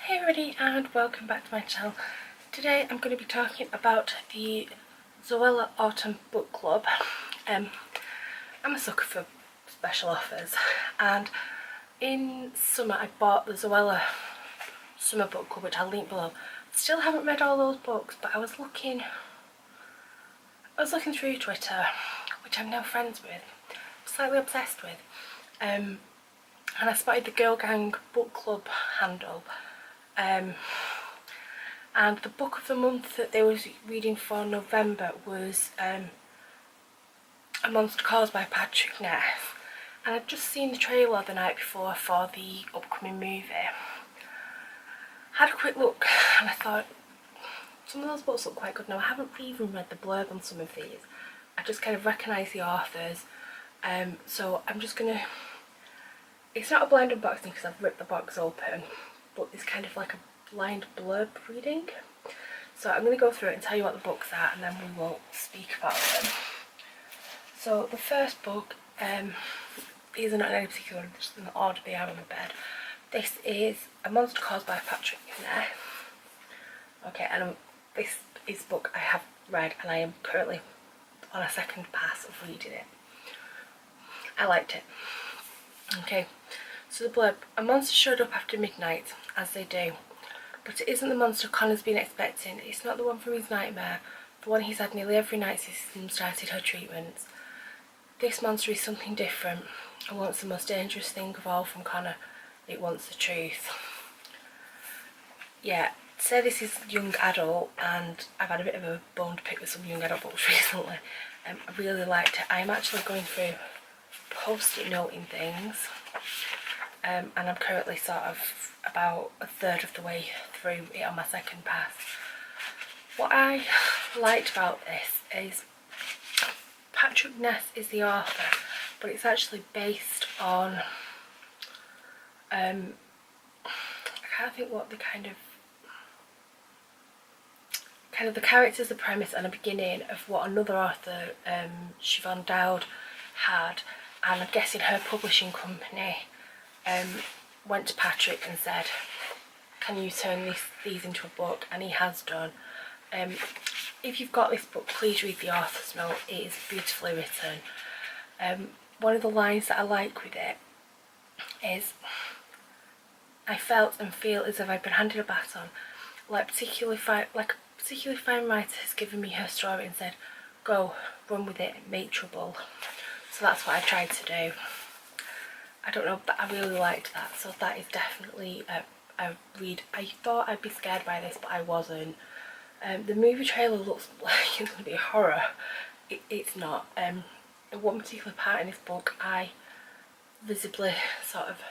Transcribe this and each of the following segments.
Hey everybody and welcome back to my channel. Today I'm going to be talking about the Zoella Autumn Book Club. I'm a sucker for special offers, and in summer I bought the Zoella Summer Book Club, which I'll link below. Still haven't read all those books, but I was looking through Twitter, which I'm now friends with, slightly obsessed with, and I spotted the Girl Gang Book Club handle. And the book of the month that they was reading for November was A Monster Caused by Patrick Ness, and I'd just seen the trailer the night before for the upcoming movie. Had a quick look and I thought some of those books look quite good. Now I haven't even read the blurb on some of these, I just kind of recognise the authors, so I'm just gonna, it's not a blind unboxing because I've ripped the box open, but it's kind of like a blind blurb reading. So I'm going to go through it and tell you what the books are, and then we will speak about them. So the first book, these are not in any particular order, just in the order they are on the bed. This is A Monster Caused by Patrick Ness. Okay, and this is a book I have read and I am currently on a second pass of reading it. I liked it. Okay. So the blurb: a monster showed up after midnight, as they do. But it isn't the monster Connor's been expecting. It's not the one from his nightmare, the one he's had nearly every night since his mum started her treatments. This monster is something different, and wants the most dangerous thing of all from Connor. It wants the truth. Yeah, say this is young adult, and I've had a bit of a bone to pick with some young adult books recently. I really liked it. I'm actually going through post-it noting things. And I'm currently sort of about a third of the way through it on my second pass. What I liked about this is Patrick Ness is the author, but it's actually based on, I can't think what the kind of the characters, the premise and the beginning of what another author, Siobhan Dowd, had, and I'm guessing her publishing company went to Patrick and said, can you turn these into a book? And he has done. If you've got this book, please read the author's note. It is beautifully written. One of the lines that I like with it is, I felt and feel as if I'd been handed a baton, like a particularly fine writer has given me her story and said, go, run with it, make trouble. So that's what I tried to do. I don't know, but I really liked that, so that is definitely a read. I thought I'd be scared by this, but I wasn't. The movie trailer looks like it's going to be a horror. It's not. At one particular part in this book, I visibly sort of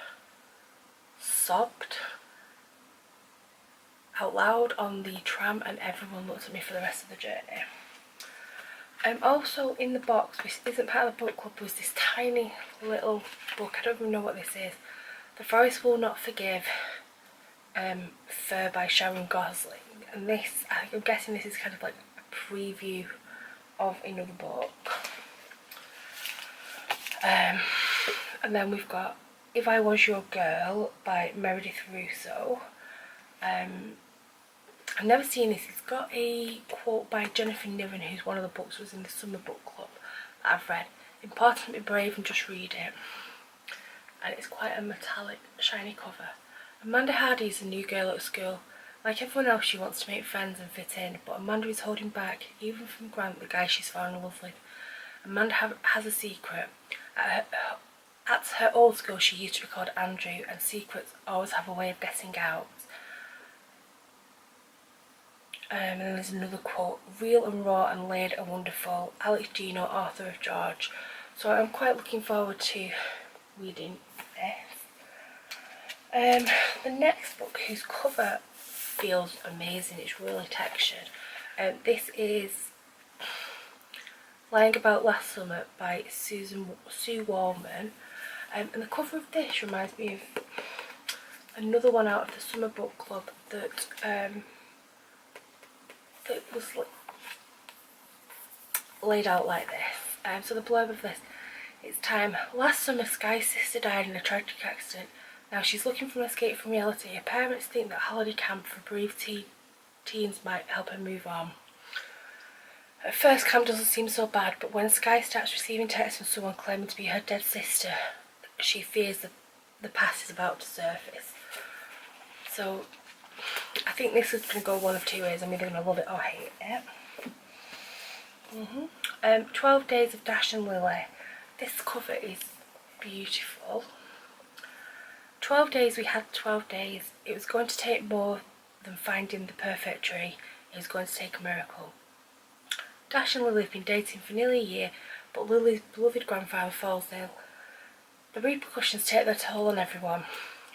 sobbed out loud on the tram, and everyone looked at me for the rest of the journey. Also in the box, which isn't part of the book club, was this tiny little book. I don't even know what this is. The Forest Will Not Forgive, Fur by Sharon Gosling. And this, I'm guessing this is kind of like a preview of another book. And then we've got If I Was Your Girl by Meredith Russo. I've never seen this. It's got a quote by Jennifer Niven, who's one of the books was in the Summer Book Club that I've read. Important to be brave and just read it. And it's quite a metallic, shiny cover. Amanda Hardy is a new girl at school. Like everyone else, she wants to make friends and fit in, but Amanda is holding back, even from Grant, the guy she's fallen in love with. Amanda has a secret. At her old school, she used to be called Andrew, and secrets always have a way of getting out. And then there's another quote, real and raw and layered and wonderful, Alex Gino, author of George. So I'm quite looking forward to reading this. The next book, whose cover feels amazing, it's really textured. This is Lying About Last Summer by Sue Wallman. And the cover of this reminds me of another one out of the Summer Book Club that that was laid out like this. So the blurb of this: it's time. Last summer, Sky's sister died in a tragic accident. Now she's looking for an escape from reality. Her parents think that holiday camp for bereaved teens might help her move on. At first, camp doesn't seem so bad, but when Sky starts receiving texts from someone claiming to be her dead sister, she fears that the past is about to surface. So I think this is going to go one of two ways. I'm either going to love it or hate it. 12 Days of Dash and Lily. This cover is beautiful. 12 days, we had 12 days. It was going to take more than finding the perfect tree. It was going to take a miracle. Dash and Lily have been dating for nearly a year, but Lily's beloved grandfather falls ill. The repercussions take their toll on everyone.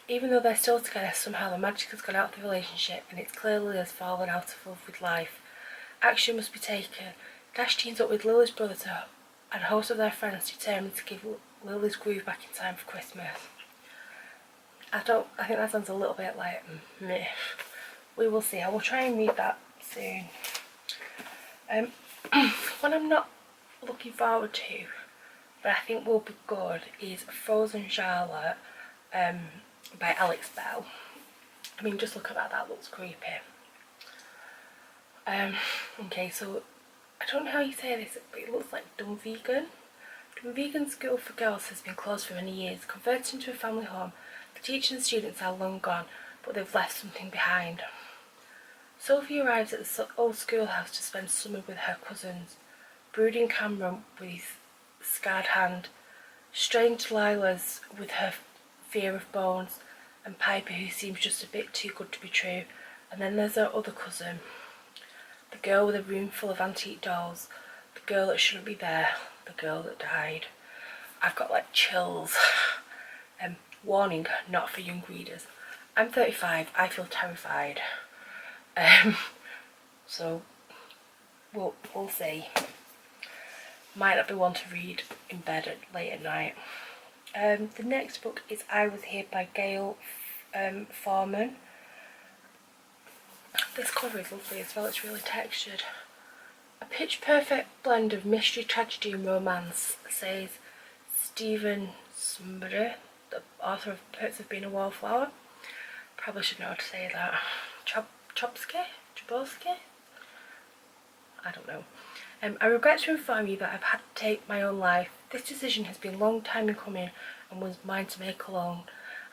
Even though they're still together, somehow the magic has gone out of the relationship, and it's clear Lily has fallen out of love with life. Action must be taken. Dash teams up with Lily's brother and a host of their friends determined to give Lily's groove back in time for Christmas. I think that sounds a little bit like meh. We will see. I will try and read that soon. One I'm not looking forward to, but I think will be good, is Frozen Charlotte by Alex Bell. I mean, just look at that. That looks creepy. Okay, so I don't know how you say this, but it looks like Dunvegan. Dunvegan School for Girls has been closed for many years. Converted into a family home, the teachers and students are long gone, but they've left something behind. Sophie arrives at the old schoolhouse to spend summer with her cousins. Brooding Cameron with his scarred hand, strange Lila's with her fear of bones, and Piper who seems just a bit too good to be true. And then there's her other cousin, the girl with a room full of antique dolls, the girl that shouldn't be there, the girl that died. I've got like chills. Warning, not for young readers. I'm 35, I feel terrified. So we'll see. Might not be one to read in bed late at night. The next book is I Was Here by Gail Foreman. This cover is lovely as well, it's really textured. A pitch perfect blend of mystery, tragedy and romance, says Stephen Smurder, the author of Perks of Being a Wallflower. Probably should know how to say that. Chbosky? I don't know. I regret to inform you that I've had to take my own life. This decision has been a long time in coming and was mine to make alone.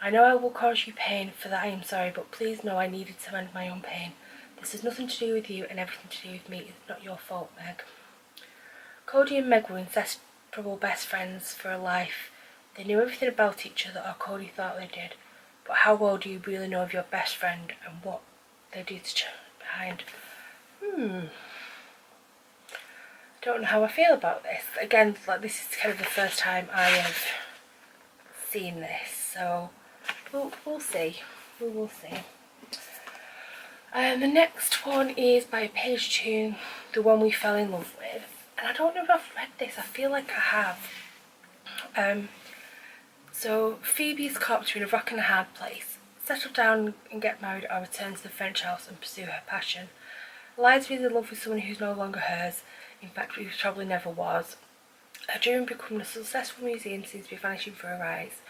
I know I will cause you pain, for that I am sorry, but please know I needed to end my own pain. This has nothing to do with you and everything to do with me. It's not your fault, Meg. Cody and Meg were inseparable best friends for a life. They knew everything about each other, or Cody thought they did. But how well do you really know of your best friend and what they did behind? Don't know how I feel about this. Again, like, this is kind of the first time I have seen this, so we'll see. We will see. The next one is by Paige Toon, The One We Fell in Love With. And I don't know if I've read this. I feel like I have. So Phoebe is caught between a rock and a hard place. Settle down and get married, or return to the French house and pursue her passion. Eliza is in love with someone who's no longer hers. In fact, who probably never was. Her dream of becoming a successful museum seems to be vanishing for her eyes.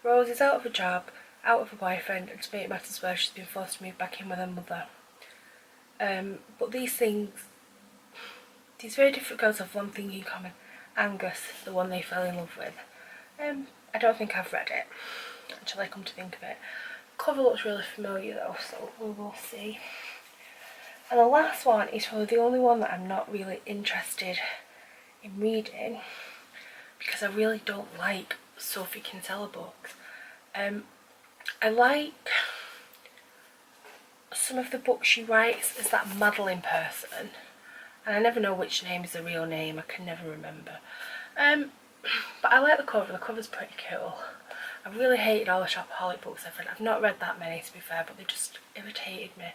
Rose is out of a job, out of a boyfriend, and to make matters worse, she's been forced to move back in with her mother. But these very different girls have one thing in common: Angus, the one they fell in love with. I don't think I've read it, until I come to think of it. The cover looks really familiar though, so we will see. And the last one is probably the only one that I'm not really interested in reading, because I really don't like Sophie Kinsella books. I like some of the books she writes as that Madeline person, and I never know which name is the real name, I can never remember. But I like the cover. The cover's pretty cool. I really hated all the shopaholic books I've read. I've not read that many, to be fair, but they just irritated me.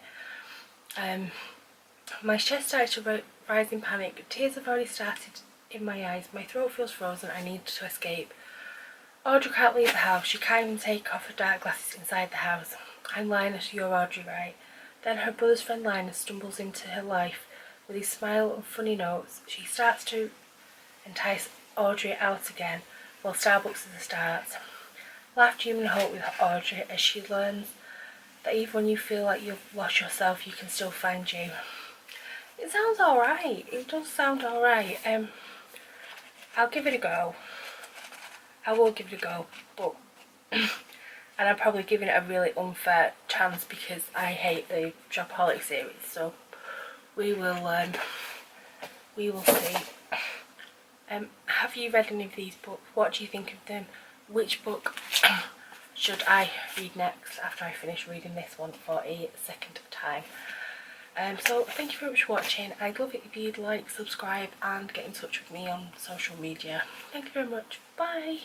My chest started to rise in panic. Tears have already started in my eyes. My throat feels frozen. I need to escape. Audrey can't leave the house. She can't even take off her dark glasses inside the house. I'm Linus, you're Audrey, right? Then her brother's friend Linus stumbles into her life with his smile and funny notes. She starts to entice Audrey out again, while Starbucks is a start. Laugh, dream and hope with Audrey as she learns that even when you feel like you've lost yourself, you can still find you. It sounds alright. It does sound alright. I'll give it a go. I will give it a go, but and I'm probably giving it a really unfair chance because I hate the Shopaholic series. So we will see. Have you read any of these books? What do you think of them? Which book should I read next after I finish reading this one for a second time? So thank you very much for watching. I'd love it if you'd like, subscribe and get in touch with me on social media. Thank you very much. Bye.